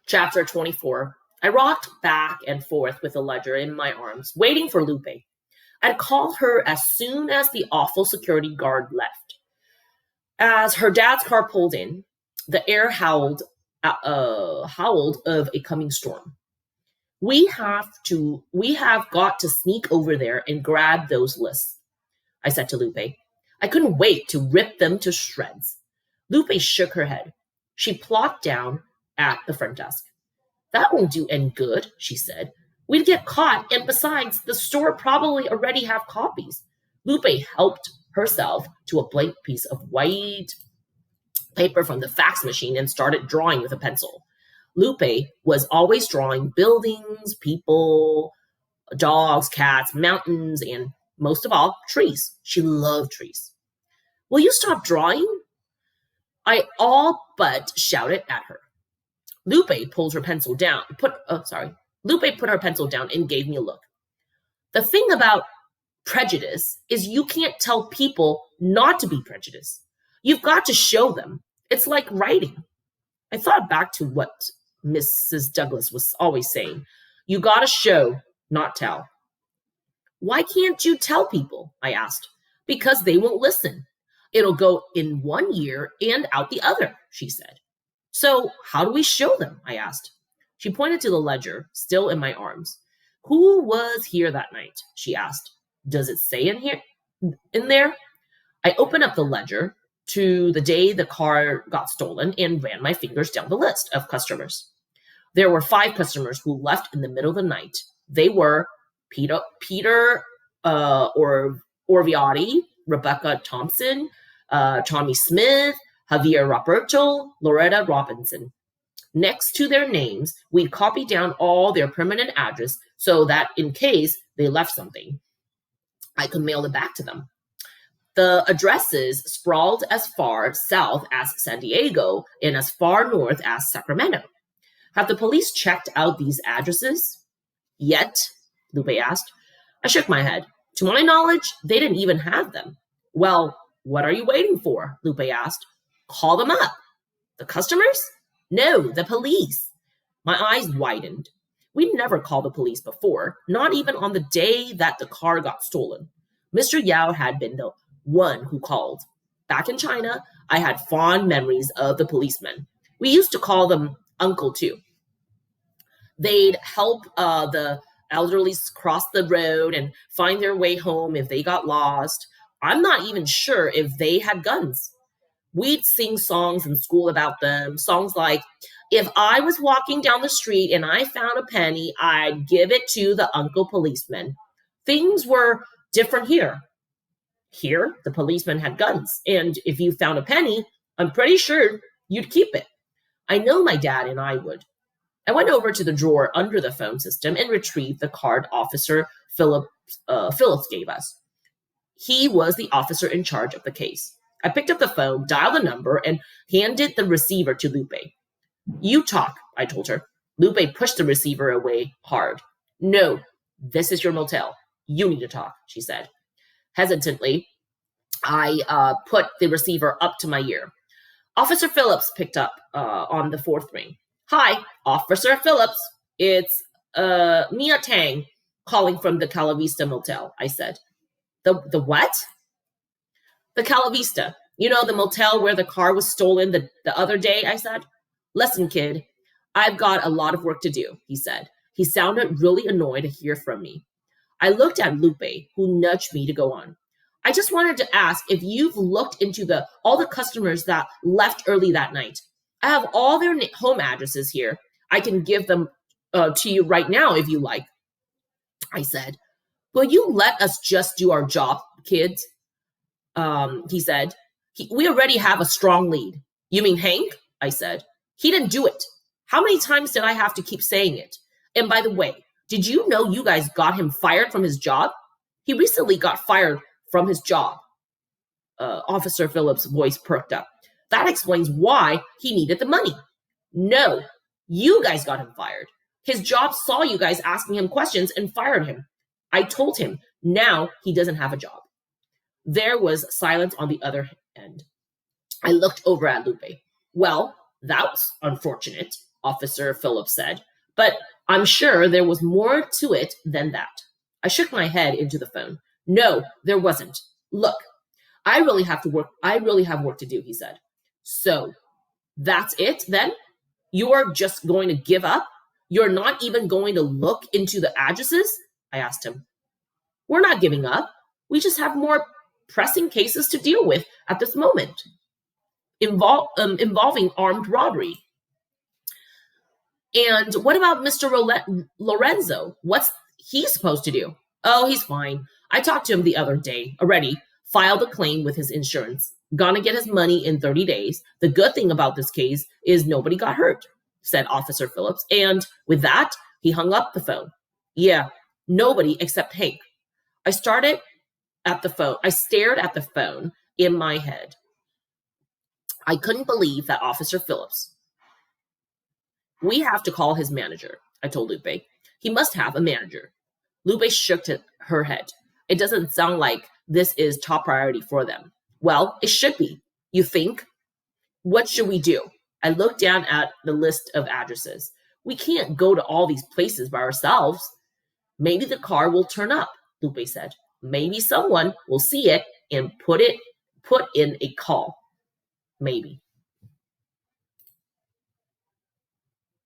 Chapter 24. I rocked back and forth with the ledger in my arms, waiting for Lupe. I'd call her as soon as the awful security guard left. As her dad's car pulled in, the air howled of a coming storm. We have got to sneak over there and grab those lists, I said to Lupe. I couldn't wait to rip them to shreds. Lupe shook her head. She plopped down at the front desk. That won't do any good, she said. We'd get caught, and besides, the store probably already have copies. Lupe helped herself to a blank piece of white paper from the fax machine and started drawing with a pencil. Lupe was always drawing buildings, people, dogs, cats, mountains, and most of all, trees. She loved trees. Will you stop drawing? I all but shouted at her. Lupe put her pencil down and gave me a look. The thing about prejudice is you can't tell people not to be prejudiced. You've got to show them. It's like writing. I thought back to what Mrs. Douglas was always saying. You got to show, not tell. Why can't you tell people? I asked. Because they won't listen. It'll go in one ear and out the other, she said. So how do we show them? I asked. She pointed to the ledger, still in my arms. Who was here that night? She asked. Does it say in there? I opened up the ledger to the day the car got stolen and ran my fingers down the list of customers. There were 5 customers who left in the middle of the night. They were Peter Orviotti, Rebecca Thompson, Tommy Smith, Javier Roberto, Loretta Robinson. Next to their names, we'd copy down all their permanent address so that in case they left something, I could mail it back to them. The addresses sprawled as far south as San Diego and as far north as Sacramento. Have the police checked out these addresses? Yet? Lupe asked. I shook my head. To my knowledge, they didn't even have them. Well, what are you waiting for? Lupe asked. Call them up. The customers? No, the police. My eyes widened. We'd never called the police before, not even on the day that the car got stolen. Mr. Yao had been the one who called. Back in China, I had fond memories of the policemen. We used to call them Uncle too. They'd help the elderly cross the road and find their way home if they got lost. I'm not even sure if they had guns. We'd sing songs in school about them, songs like, if I was walking down the street and I found a penny, I'd give it to the uncle policeman. Things were different here. Here, the policeman had guns, and if you found a penny, I'm pretty sure you'd keep it. I know my dad and I would. I went over to the drawer under the phone system and retrieved the card Officer Phillips gave us. He was the officer in charge of the case. I picked up the phone, dialed the number, and handed the receiver to Lupe. You talk, I told her. Lupe pushed the receiver away hard. No, this is your motel. You need to talk, she said. Hesitantly, I put the receiver up to my ear. Officer Phillips picked up on the 4th ring. Hi, Officer Phillips. It's Mia Tang calling from the Cala Vista Motel, I said. The what? The Cala Vista. You know, the motel where the car was stolen the other day, I said. Listen, kid, I've got a lot of work to do, he said. He sounded really annoyed to hear from me. I looked at Lupe, who nudged me to go on. I just wanted to ask if you've looked into all the customers that left early that night. I have all their home addresses here. I can give them to you right now if you like, I said. Will you let us just do our job, kids? He said. We already have a strong lead. You mean Hank? I said. He didn't do it. How many times did I have to keep saying it? And by the way, did you know you guys got him fired from his job? He recently got fired from his job. Officer Phillips' voice perked up. That explains why he needed the money. No, you guys got him fired. His job saw you guys asking him questions and fired him. I told him. Now he doesn't have a job. There was silence on the other end. I looked over at Lupe. Well, that's unfortunate. Officer Phillips said. But I'm sure there was more to it than that. I shook my head into the phone. No, there wasn't. Look, I really have work to do, he said. So, that's it then? You're just going to give up? You're not even going to look into the addresses? I asked him. We're not giving up. We just have more pressing cases to deal with at this moment, involving armed robbery. And what about Mr. Lorenzo? What's he supposed to do? Oh, he's fine. I talked to him the other day already, filed a claim with his insurance. Gonna get his money in 30 days. The good thing about this case is nobody got hurt, said Officer Phillips. And with that, he hung up the phone. Yeah, nobody except Hank. I stared at the phone in my head. I couldn't believe that Officer Phillips. We have to call his manager, I told Lupe. He must have a manager. Lupe shook her head. It doesn't sound like this is top priority for them. Well, it should be. You think? What should we do? I looked down at the list of addresses. We can't go to all these places by ourselves. Maybe the car will turn up, Lupe said. Maybe someone will see it and put in a call. Maybe.